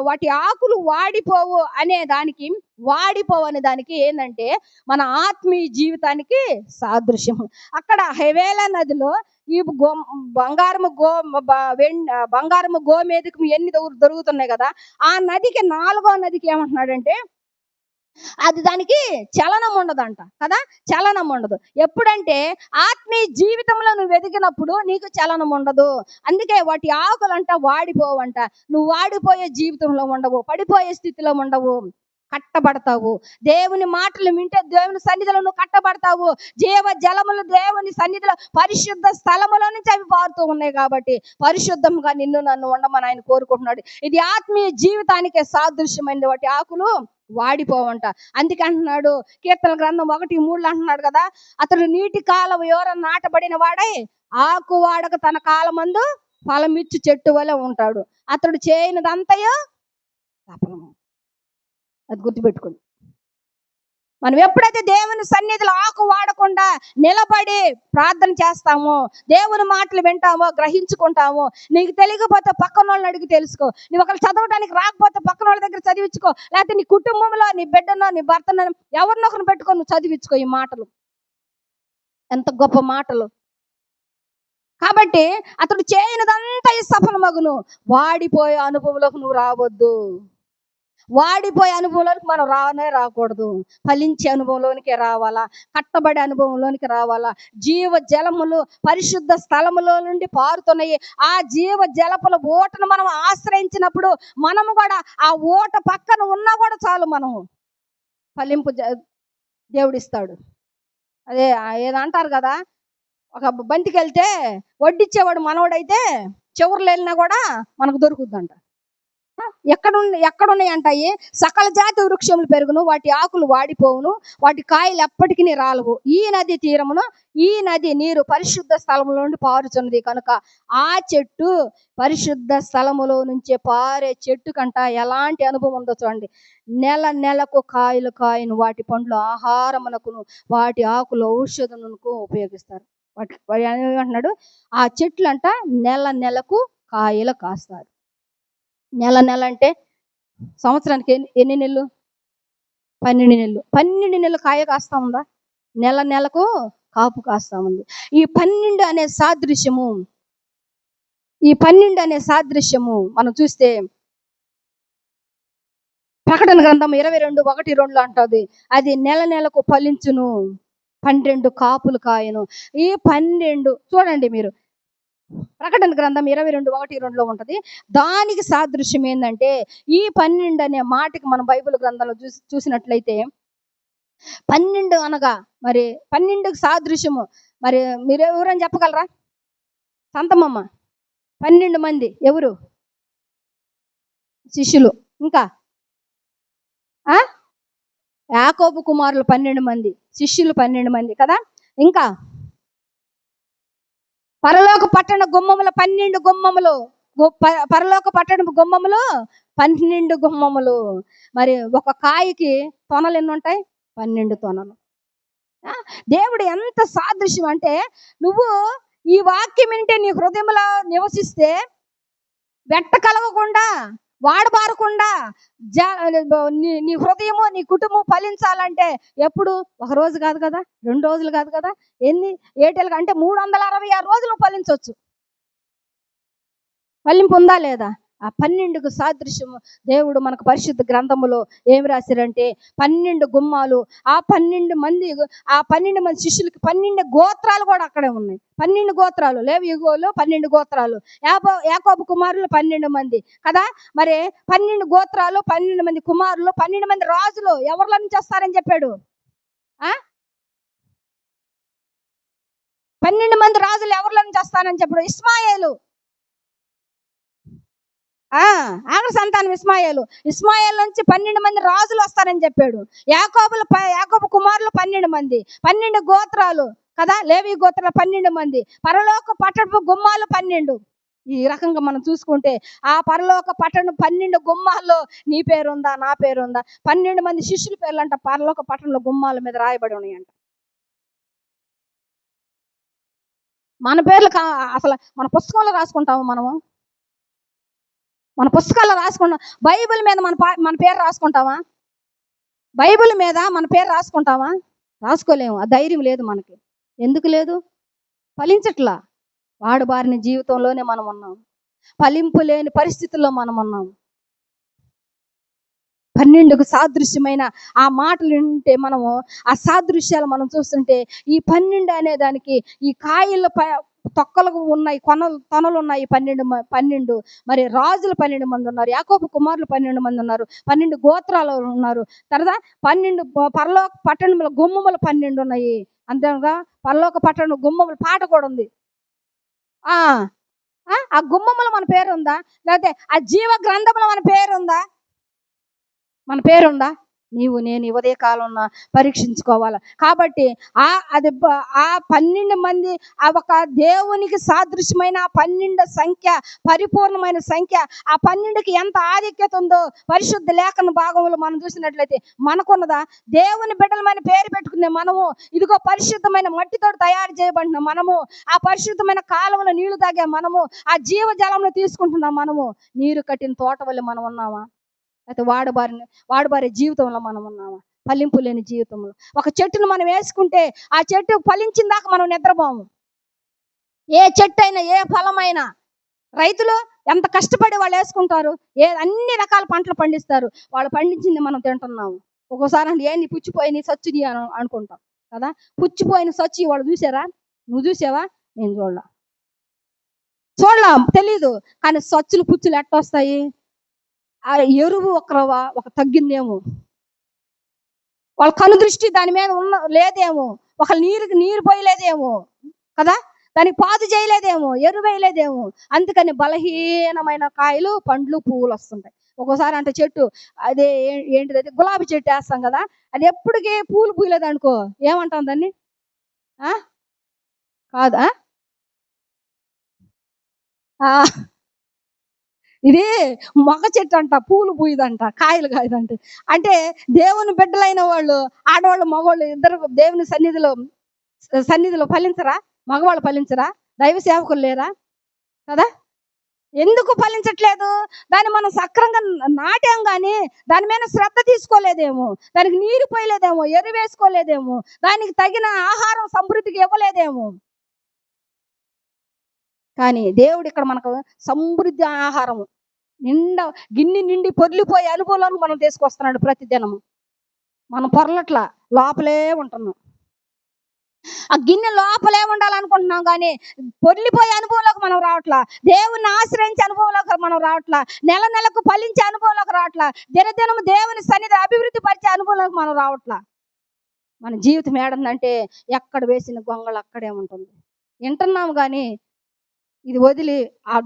వాటి ఆకులు వాడిపోవు అనే దానికి, వాడిపోవు అనే దానికి ఏంటంటే మన ఆత్మీయ జీవితానికి సాదృశ్యం. అక్కడ హెవేలా నదిలో ఈ బంగారము గోమేధికం ఎన్ని దొరుకుతున్నాయి కదా, ఆ నదికి 4వ నదికి ఏమంటున్నాడంటే అది దానికి చలనం ఉండదంట కదా, చలనం ఉండదు. ఎప్పుడంటే ఆత్మీయ జీవితంలో నువ్వు ఎదిగినప్పుడు నీకు చలనం ఉండదు. అందుకే వాటి ఆకులంట వాడిపోవంట. నువ్వు వాడిపోయే జీవితంలో ఉండవు, పడిపోయే స్థితిలో ఉండవు, కట్టబడతావు. దేవుని మాటలు వింటే దేవుని సన్నిధిలో నువ్వు కట్టబడతావు. జీవ జలములు దేవుని సన్నిధిలో పరిశుద్ధ స్థలములో నుంచి అవి పారుతూ ఉన్నాయి. కాబట్టి పరిశుద్ధంగా నిన్ను నన్ను ఉండమని ఆయన కోరుకుంటున్నాడు. ఇది ఆత్మీయ జీవితానికే సాదృశ్యమైనది. వాటి ఆకులు వాడిపోవంట. అందుకే అంటున్నాడు కీర్తన గ్రంథం 1:3 అంటున్నాడు కదా, అతడు నీటి కాలం ఎవరన్నా నాటబడిన వాడై ఆకు వాడక తన కాలమందు ఫలమిచ్చు చెట్టు వలె ఉంటాడు. అతడు చేయనిదంతయో సఫలము. అది గుర్తుపెట్టుకోండి. మనం ఎప్పుడైతే దేవుని సన్నిధిలో ఆకు వాడకుండా నిలబడి ప్రార్థన చేస్తామో, దేవుని మాటలు వింటామో, గ్రహించుకుంటామో, నీకు తెలియకపోతే పక్కన వాళ్ళని అడిగి తెలుసుకో. నువ్వు ఒకళ్ళు చదవడానికి రాకపోతే పక్కన వాళ్ళ దగ్గర చదివించుకో. లేకపోతే నీ కుటుంబంలో నీ బిడ్డనో నీ భర్తనో ఎవరినొకరిని పెట్టుకొని నువ్వు చదివించుకో. ఈ మాటలు ఎంత గొప్ప మాటలు. కాబట్టి అతడు చేయనిదంతా ఈ సఫలమగును. వాడిపోయే అనుభవంలోకి నువ్వు రావద్దు. వాడిపోయే అనుభవంలోనికి మనం రాకూడదు. ఫలించే అనుభవంలోనికి రావాలా, కట్టబడే అనుభవంలోనికి రావాలా. జీవ జలములు పరిశుద్ధ స్థలములో నుండి పారుతున్నాయి. ఆ జీవ జలపుల ఓటను మనం ఆశ్రయించినప్పుడు మనము కూడా ఆ ఓట పక్కన ఉన్నా కూడా చాలు, మనము ఫలింపు దేవుడిస్తాడు. అదే ఏదంటారు కదా, ఒక బంతికి వెళ్తే వడ్డిచ్చేవాడు మనవాడైతే చివర్లు వెళ్ళినా కూడా మనకు దొరుకుతుందంట. ఎక్కడున్నాయి అంటాయి, సకల జాతి వృక్షములు పెరుగును, వాటి ఆకులు వాడిపోవును, వాటి కాయలు ఎప్పటికీ రాలవు. ఈ నది తీరమును ఈ నది నీరు పరిశుద్ధ స్థలములో నుండి పారుచున్నది కనుక ఆ చెట్టు పరిశుద్ధ స్థలములో నుంచే పారే చెట్టు కంట ఎలాంటి అనుభవం ఉందో చూడండి. నెలకు కాయను, వాటి పండ్లు ఆహారమునకును, వాటి ఆకులు ఔషధమునకు ఉపయోగిస్తారు. వాటి ఏమంటున్నాడు, ఆ చెట్లు అంట నెలకు కాయలు కాస్తారు. నెల అంటే సంవత్సరానికి ఎన్ని నెలలు? 12 నెలలు. 12 నెలలు కాయ కాస్తా ఉందా? నెలకు కాపు కాస్తా ఉంది. ఈ 12 అనే సాదృశ్యము మనం చూస్తే ప్రకటన గ్రంథం 22:1-2 అంటది, అది నెలకు ఫలించును, 12 కాపులు కాయను. ఈ 12 చూడండి మీరు, ప్రకటన గ్రంథం 22:1-2 ఉంటది. దానికి సాదృశ్యం ఏంటంటే ఈ 12 అనే మాటకి మనం బైబిల్ గ్రంథంలో చూసినట్లయితే 12 అనగా మరి 12కి సాదృశ్యము. మరి మీరు ఎవరని చెప్పగలరా? సంతమమ్మ 12 మంది ఎవరు? శిష్యులు. ఇంకా యాకోబు కుమారులు 12 మంది, శిష్యులు 12 మంది కదా. ఇంకా పరలోక పట్టణ గుమ్మములు 12 గుమ్మములు, పరలోక పట్టణ గుమ్మములు 12 గుమ్మములు. మరి ఒక కాయకి తొనలు ఎన్ని ఉంటాయి? 12 తొనలు. దేవుడు ఎంత సాదృశ్యం అంటే, నువ్వు ఈ వాక్యం వింటే నీ హృదయంలో నివసిస్తే వెట్ట కలగకుండా, వాడబారకుండా నీ హృదయము నీ కుటుంబం ఫలించాలంటే ఎప్పుడు? ఒక రోజు కాదు కదా, 2 రోజులు కాదు కదా, ఎన్ని ఏటేళ్ళు అంటే 366 రోజులు ఫలించవచ్చు. ఫలింపు ఉందా లేదా? ఆ 12కు సాదృశ్యము దేవుడు మనకు పరిశుద్ధ గ్రంథములో ఏమి రాశారంటే 12 గుమ్మాలు. ఆ 12 మంది శిష్యులకి 12 గోత్రాలు కూడా అక్కడే ఉన్నాయి. 12 గోత్రాలు లేవి యుగోలు, 12 గోత్రాలు. యాకోబు కుమారులు 12 మంది కదా. మరి 12 గోత్రాలు, 12 మంది కుమారులు, 12 మంది రాజులు ఎవరిలో నుంచి వస్తారని చెప్పాడు? 12 మంది రాజులు ఎవరిలో నుంచి వస్తారని చెప్పాడు? ఇస్మాయేలు ఆఖరి సంతానం ఇస్మాయేలు. ఇస్మాయేల్ నుంచి 12 మంది రాజులు వస్తారని చెప్పాడు. యాకోబు కుమారులు 12 మంది, 12 గోత్రాలు కదా, లేవి గోత్రాలు 12 మంది, పరలోక పట్టణపు గుమ్మాలు 12. ఈ రకంగా మనం చూసుకుంటే ఆ పరలోక పట్టణం 12 గుమ్మాల్లో నీ పేరుందా, నా పేరుందా? 12 మంది శిష్యుల పేర్లు అంట పరలోక పట్టణంలో గుమ్మాల మీద రాయబడి ఉన్నాయంట. మన పేర్లు అసలు మన పుస్తకంలో రాసుకుంటాము మనము? మన పుస్తకాల్లో రాసుకుంటాం. బైబిల్ మీద మన పేరు రాసుకుంటామా? బైబిల్ మీద మన పేరు రాసుకుంటామా? రాసుకోలేము. ఆ ధైర్యం లేదు మనకి. ఎందుకు లేదు? ఫలించట్లా. వాడబారిన జీవితంలోనే మనం ఉన్నాం. ఫలింపు లేని పరిస్థితుల్లో మనం ఉన్నాం. 12కు సాదృశ్యమైన ఆ మాటలు వింటే మనము ఆ సాదృశ్యాలు మనం చూస్తుంటే ఈ 12 అనే దానికి ఈ కాయల తొక్కలు ఉన్నాయి, తొనలు ఉన్నాయి 12. మరి రాజులు 12 మంది ఉన్నారు, యాకోబు కుమారులు 12 మంది ఉన్నారు, 12 గోత్రాలు ఉన్నారు. తర్వాత 12 పరలోక పట్టణముల గుమ్మములు 12 ఉన్నాయి. అంతేగా పరలోక పట్టణం గుమ్మములు పాట కూడా ఉంది. ఆ గుమ్మములు మన పేరు ఉందా? లేకపోతే ఆ జీవ గ్రంథములు మన పేరు ఉందా? మన పేరుందా? నీవు నేను ఉదయ కాలంలో పరీక్షించుకోవాలి. కాబట్టి అది ఆ 12 మంది ఒక దేవునికి సాదృశ్యమైన 12 సంఖ్య, పరిపూర్ణమైన సంఖ్య. ఆ 12కి ఎంత ఆధిక్యత ఉందో పరిశుద్ధ లేఖన భాగంలో మనం చూసినట్లయితే మనకున్నదా? దేవుని బిడ్డలమైన పేరు పెట్టుకునే మనము, ఇదిగో పరిశుద్ధమైన మట్టితో తయారు చేయబడిన మనము, ఆ పరిశుద్ధమైన కాలంలో నీళ్లు తాగే మనము, ఆ జీవజలంలో తీసుకుంటున్నాం మనము. నీరు కట్టిన తోట వల్ల మనం ఉన్నామా? అయితే వాడబారే జీవితంలో మనం ఉన్నామా? ఫలింపు లేని జీవితంలో. ఒక చెట్టును మనం వేసుకుంటే ఆ చెట్టు ఫలించిన దాకా మనం నిద్రపోము. ఏ చెట్టు అయినా, ఏ ఫలమైనా రైతులు ఎంత కష్టపడి వాళ్ళు వేసుకుంటారు. అన్ని రకాల పంటలు పండిస్తారు. వాళ్ళు పండించింది మనం తింటున్నాము. ఒక్కోసారి అంటే ఏంది పుచ్చిపోయిన సచ్చుది అని అనుకుంటాం కదా. పుచ్చిపోయిన సచ్చి వాళ్ళు చూసారా? నువ్వు చూసావా? నేను చూడలా, తెలీదు. కానీ సచ్చులు పుచ్చులు ఎట్టొస్తాయి? ఆ ఎరువు ఒక తగ్గిందేమో, వాళ్ళ కను దృష్టి దాని మీద లేదేమో, ఒక నీరు పోయలేదేమో కదా, దానికి పాదు చేయలేదేమో, ఎరువు వేయలేదేమో. అందుకని బలహీనమైన కాయలు, పండ్లు, పువ్వులు వస్తుంటాయి. ఒక్కోసారి అంటే చెట్టు అదే ఏంటిది, గులాబీ చెట్టు వేస్తాం కదా, అది ఎప్పటికీ పూలు పూయలేదు అనుకో, ఏమంటాం దాన్ని? కాదా? ఇది మొగ చెట్టు అంట, పూలు పూయదంట, కాయలు కాయదంట. అంటే దేవుని బిడ్డలైన వాళ్ళు, ఆడవాళ్ళు మగవాళ్ళు ఇద్దరు దేవుని సన్నిధిలో ఫలించరా? మగవాళ్ళు ఫలించరా? దైవ సేవకులు లేరా కదా? ఎందుకు ఫలించట్లేదు? దాన్ని మనం సక్రంగా నాటాం కానీ దాని మీద శ్రద్ధ తీసుకోలేదేమో, దానికి నీరు పోయలేదేమో, ఎరువు వేసుకోలేదేమో, దానికి తగిన ఆహారం సమృద్ధికి ఇవ్వలేదేమో. కానీ దేవుడు ఇక్కడ మనకు సమృద్ధి ఆహారము గిన్నె నిండి పొర్లిపోయే అనుభవాలను మనం తీసుకొస్తున్నాడు ప్రతి దినము. మనం పొరలట్లా, లోపలే ఉంటున్నాం. ఆ గిన్నె లోపలే ఉండాలనుకుంటున్నాం కానీ పొర్లిపోయే అనుభవంలోకి మనం రావట్లా. దేవుని ఆశ్రయించే అనుభవంలోకి మనం రావట్లా. నెలకు ఫలించే అనుభవంలోకి రావట్లా. దినదినము దేవుని సన్నిధి అభివృద్ధి పరిచే అనుభవంలోకి మనం రావట్లా. మన జీవితం ఏడుందంటే ఎక్కడ వేసిన గొంగళి అక్కడే ఉంటుంది. వింటున్నాము కానీ ఇది వదిలి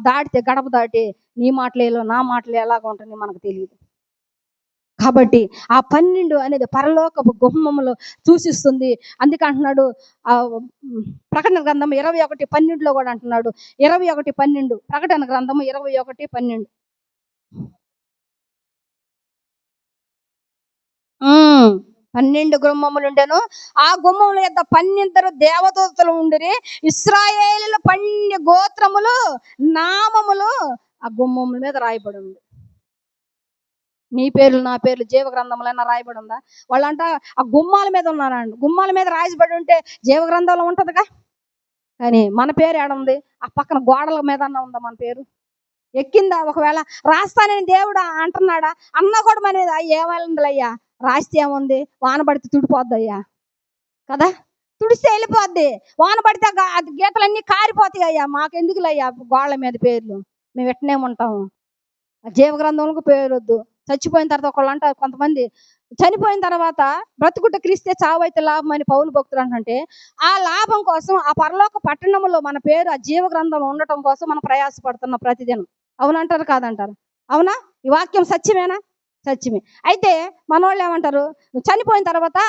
దాటితే, గడప దాటి నీ మాటలేలో నా మాటలు ఎలాగ ఉంటుంది మనకు తెలియదు. కాబట్టి ఆ 12 అనేది పరలోకపు గుమ్మములు సూచిస్తుంది. అందుకే అంటున్నాడు ప్రకటన గ్రంథం 21:12 కూడా అంటున్నాడు. 21:12 ప్రకటన గ్రంథము 21:12. 12 గుమ్మములు ఉండెను. ఆ గుమ్మముల యొద్ద 12 దేవదూతలు ఉండిరి. ఇశ్రాయేలుల 12 గోత్రములు నామములు ఆ గుమ్మముల మీద రాయబడి ఉంది. నీ పేర్లు నా పేర్లు జీవ గ్రంథంలో రాయబడి ఉందా? వాళ్ళంట ఆ గుమ్మాల మీద ఉన్నారండి. గుమ్మాల మీద రాయబడి ఉంటే జీవ గ్రంథంలో ఉంటుందిగా. కానీ మన పేరు ఏడుంది? ఆ పక్కన గోడల మీద ఉందా మన పేరు? ఎక్కిందా? ఒకవేళ రాస్తానని దేవుడు అంటున్నాడా? అన్నా కూడా మనది ఏమైందిలయ్యా, రాస్తే ఏముంది, వాన పడితే తుడిపోద్దయ్యా కదా, తుడిస్తే వెళ్ళిపోద్ది. వాన పడితే గీతలన్నీ కారిపోతాయి అయ్యా, మాకెందుకులయ్యా గోడల మీద పేర్లు, మేము ఎట్టనేముంటాము. జీవ గ్రంథంలో పేరు వద్దు. చచ్చిపోయిన తర్వాత ఒకళ్ళు అంటారు, కొంతమంది చనిపోయిన తర్వాత బ్రతుకుట క్రీస్తే చావైతే లాభం అని పౌలు భక్తులు అంటే, ఆ లాభం కోసం ఆ పరలోక పట్టణంలో మన పేరు ఆ జీవ గ్రంథంలో ఉండటం కోసం మనం ప్రయాసపడుతున్నాం ప్రతిదినం. అవునంటారు కాదంటారు? అవునా? ఈ వాక్యం సత్యమేనా? సత్యమే. అయితే మనోళ్ళు ఏమంటారు, నువ్వు చనిపోయిన తర్వాత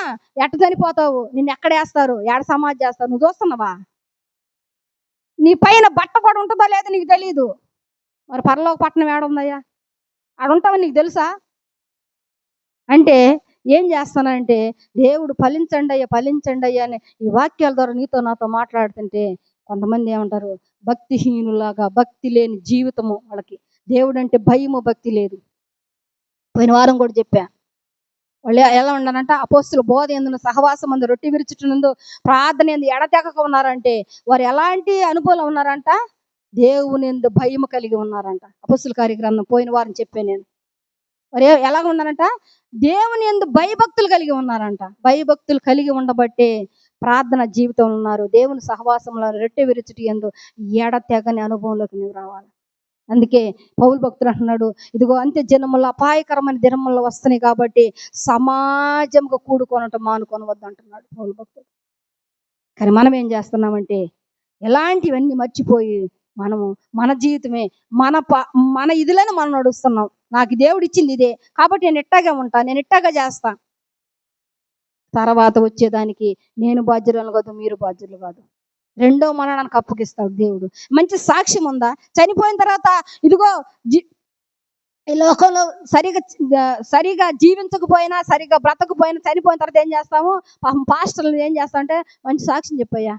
ఎట్ట చనిపోతావు, నిన్ను ఎక్కడేస్తారు, ఏడ సమాధి చేస్తారు, నువ్వు చూస్తున్నావా? నీ పైన బట్ట కూడా ఉంటుందో లేదో నీకు తెలీదు. మరి పరలోక పట్టణం ఏడుందయ్యా? ఆడుంటావని నీకు తెలుసా? అంటే ఏం చేస్తానంటే, దేవుడు ఫలించండి అయ్యా అని ఈ వాక్యాల ద్వారా నీతో నాతో మాట్లాడుతుంటే కొంతమంది ఏమంటారు, భక్తిహీనులాగా, భక్తి లేని జీవితము వాళ్ళకి. దేవుడంటే భయము, భక్తి లేదు. పోయిన వారం కూడా చెప్పా. వాళ్ళు ఎలా ఉన్నారంట, అపోస్తుల బోధ ఎందును, సహవాసం అందు, రొట్టె విరుచుటనందు, ప్రార్థన ఎందు ఎడతెగక ఉన్నారంటే వారు ఎలాంటి అనుభవం ఉన్నారంట, దేవుని ఎందు భయము కలిగి ఉన్నారంట. అపోస్తుల కార్యగ్రంథం పోయిన వారం చెప్పాను నేను. మరి ఎలా ఉన్నారంట, దేవుని యందు భయభక్తులు కలిగి ఉన్నారంట. భయభక్తులు కలిగి ఉండబట్టే ప్రార్థన జీవితంలో ఉన్నారు. దేవుని సహవాసంలో రొట్టె విరుచుటి యందు ఎడతెగని అనుభవంలోకి నువ్వు రావాలి. అందుకే పౌలు భక్తుడు అంటున్నాడు, ఇదిగో అంత్య జనముల్లో అపాయకరమైన దినముల్లో వస్తున్నాయి కాబట్టి సమాజంగా కూడుకోనటం మానుకొనవద్దు అంటున్నాడు పౌలు భక్తుడు. కానీ మనం ఏం చేస్తున్నామంటే, ఎలాంటివన్నీ మర్చిపోయి మనము మన జీవితమే మన ఇదిలోనే మనం నడుస్తున్నాం. నాకు దేవుడు ఇచ్చింది ఇదే కాబట్టి నేను ఇట్టాగే ఉంటా, నేను ఇట్టాగా చేస్తా. తర్వాత వచ్చేదానికి నేను బాధ్యురాలు కాదు, మీరు బాధ్యులు కాదు. రెండో మరణానికి అప్పగిస్తాడు దేవుడు. మంచి సాక్ష్యం ఉందా? చనిపోయిన తర్వాత ఇదిగో ఈ లోకంలో సరిగా జీవించకపోయినా, సరిగా బ్రతకపోయినా, చనిపోయిన తర్వాత ఏం చేస్తాము? పాస్టర్లు ఏం చేస్తామంటే, మంచి సాక్ష్యం చెప్పయ్యా,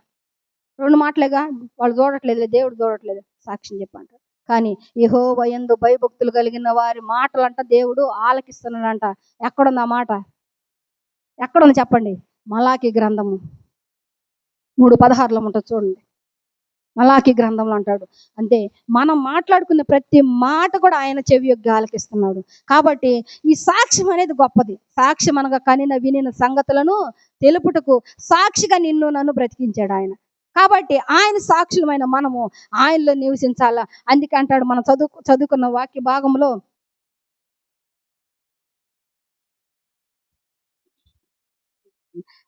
2 మాటలేగా, వాళ్ళు చూడట్లేదు, దేవుడు చూడట్లేదు, సాక్ష్యం చెప్పంటారు. కానీ యెహోవా యందు భయభక్తులు కలిగిన వారి మాటలంట దేవుడు ఆలకిస్తున్నాడంట. ఎక్కడుంది ఆ మాట? ఎక్కడుంది చెప్పండి? మలాకి గ్రంథము 3:16లో ఉంటుంది చూడండి. మలాకి గ్రంథంలో అంటాడు. అంటే మనం మాట్లాడుకున్న ప్రతి మాట కూడా ఆయన చెవి యొగ్గి ఆలకిస్తున్నాడు. కాబట్టి ఈ సాక్ష్యం అనేది గొప్పది. సాక్ష్యం అనగా కనిన వినిన సంగతులను తెలుపుటకు సాక్షిగా నిన్ను నన్ను బ్రతికించాడు ఆయన. కాబట్టి ఆయన సాక్షులమైన మనము ఆయనలో నివసించాలా. అందుకే అంటాడు, మనం చదువుకున్న వాక్య భాగంలో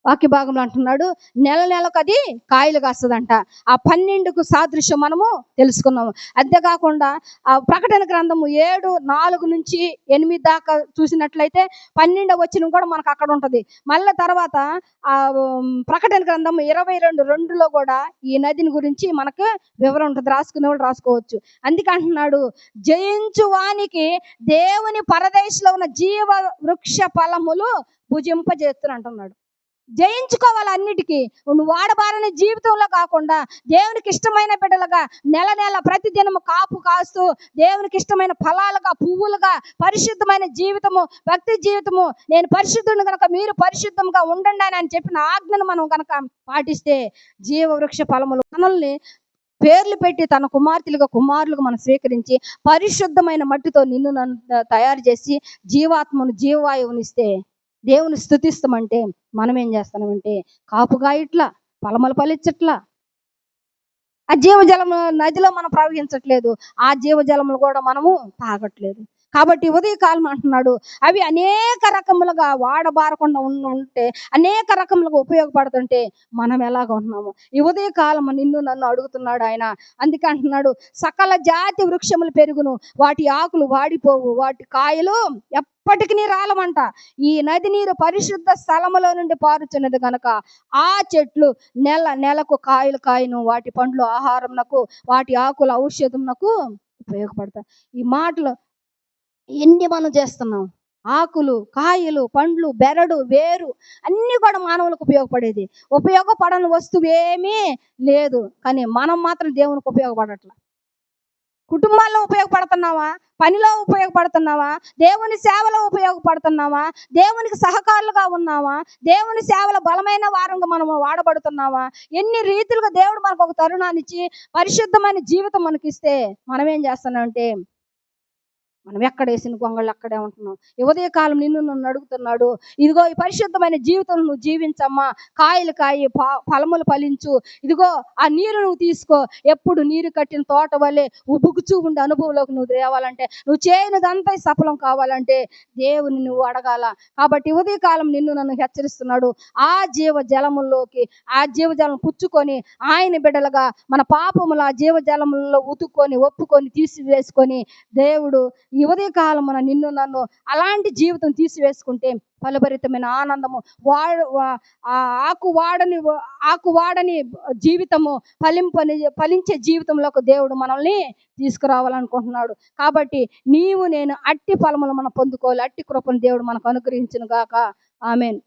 వాక్య భాగంలో అంటున్నాడు, నెల నెలకు అది కాయలు కాస్తుందంట. ఆ 12కు సాదృశ్యం మనము తెలుసుకున్నాము. అంతేకాకుండా ఆ ప్రకటన గ్రంథము 7:4-8 దాకా చూసినట్లయితే 12వ వచనం కూడా మనకు అక్కడ ఉంటుంది. మళ్ళీ తర్వాత ఆ ప్రకటన గ్రంథం 22:2లో కూడా ఈ నదిని గురించి మనకు వివరం ఉంటుంది. రాసుకునే వాళ్ళు రాసుకోవచ్చు. అందుకే అంటున్నాడు, జయించు వానికి దేవుని పరదేశంలో ఉన్న జీవ వృక్ష ఫలములు భుజింపజేస్తున్నా అంటున్నాడు. జయించుకోవాలి అన్నిటికీ. నువ్వు వాడబారని జీవితంలో కాకుండా దేవునికి ఇష్టమైన బిడ్డలుగా నెల నెల ప్రతిదినము కాపు కాస్తూ దేవునికి ఇష్టమైన ఫలాలుగా, పువ్వులుగా, పరిశుద్ధమైన జీవితము, భక్తి జీవితము, నేను పరిశుద్ధుని కనుక మీరు పరిశుద్ధంగా ఉండండి అని చెప్పిన ఆజ్ఞను మనం కనుక పాటిస్తే జీవవృక్ష ఫలములు మనల్ని పేర్లు పెట్టి తన కుమార్తెలుగా, కుమారులుగా మనం స్వీకరించి పరిశుద్ధమైన మట్టితో నిన్ను నన్ను తయారు చేసి జీవాత్మను, జీవవాయువునిస్తే దేవుని స్తుతిస్తామంటే మనం ఏం చేస్తున్నామంటే, కాపుగా ఇట్లా ఫలములు ఫలించట్లా, ఆ జీవజలము నదిలో మనం ప్రవహించట్లేదు, ఆ జీవజలములు కూడా మనము తాగట్లేదు. కాబట్టి ఉదయకాలం అంటున్నాడు, అవి అనేక రకములుగా వాడబారకుండా ఉంటే, అనేక రకములుగా ఉపయోగపడుతుంటే మనం ఎలాగ ఉన్నాము? ఈ ఉదయకాలం నిన్ను నన్ను అడుగుతున్నాడు ఆయన. అందుకే అంటున్నాడు, సకల జాతి వృక్షములు పెరుగును, వాటి ఆకులు వాడిపోవు, వాటి కాయలు ఎప్పటికీ రాలమంట. ఈ నది నీరు పరిశుద్ధ స్థలములో నుండి పారుచున్నది కనుక ఆ చెట్లు నెలకు కాయలు కాయను, వాటి పండ్లు ఆహారంనకు, వాటి ఆకుల ఔషధంనకు ఉపయోగపడతాయి. ఈ మాటలు ఎన్ని మనం చేస్తున్నాం? ఆకులు, కాయలు, పండ్లు, బెరడు, వేరు అన్నీ కూడా మానవులకు ఉపయోగపడేది. ఉపయోగపడని వస్తువు ఏమీ లేదు. కానీ మనం మాత్రం దేవునికి ఉపయోగపడట్ల. కుటుంబాల్లో ఉపయోగపడుతున్నావా? పనిలో ఉపయోగపడుతున్నావా? దేవుని సేవలో ఉపయోగపడుతున్నావా? దేవునికి సహకారులుగా ఉన్నావా? దేవుని సేవలో బలమైన వారంగా మనం వాడబడుతున్నావా? ఎన్ని రీతిలుగా దేవుడు మనకు ఒక తరుణాన్ని ఇచ్చి పరిశుద్ధమైన జీవితం మనకిస్తే మనం ఏం చేస్తున్నామంటే, మనం ఎక్కడేసిన గొంగళ్ళు అక్కడే ఉంటున్నాం. ఈ ఉదయకాలం నిన్ను నన్ను అడుగుతున్నాడు, ఇదిగో ఈ పరిశుద్ధమైన జీవితం నువ్వు జీవించమ్మా, కాయలు కాయి, ఫలములు ఫలించు, ఇదిగో ఆ నీరు నువ్వు తీసుకో. ఎప్పుడు నీరు కట్టిన తోట వల్లే ఉబుకుచూ ఉండే అనుభవంలోకి నువ్వు తేవాలంటే, నువ్వు చేయనిదంతా సఫలం కావాలంటే దేవుని నువ్వు అడగాల. కాబట్టి ఉదయకాలం నిన్ను నన్ను హెచ్చరిస్తున్నాడు, ఆ జీవ జలముల్లోకి, ఆ జీవజలం పుచ్చుకొని ఆయన బిడ్డలుగా మన పాపములు ఆ జీవజలములలో ఉతుక్కొని ఒప్పుకొని తీసివేసుకొని దేవుడు ఈ ఉదయ కాలమున నిన్ను నన్ను అలాంటి జీవితం తీసివేసుకుంటే ఫలభరితమైన ఆనందము ఆ ఆకు వాడని జీవితము ఫలించే జీవితంలోకి దేవుడు మనల్ని తీసుకురావాలనుకుంటున్నాడు. కాబట్టి నీవు నేను అట్టి ఫలములు మనం పొందుకోవాలి. అట్టి కృపను దేవుడు మనకు అనుగ్రహించును గాక. ఆమేన్.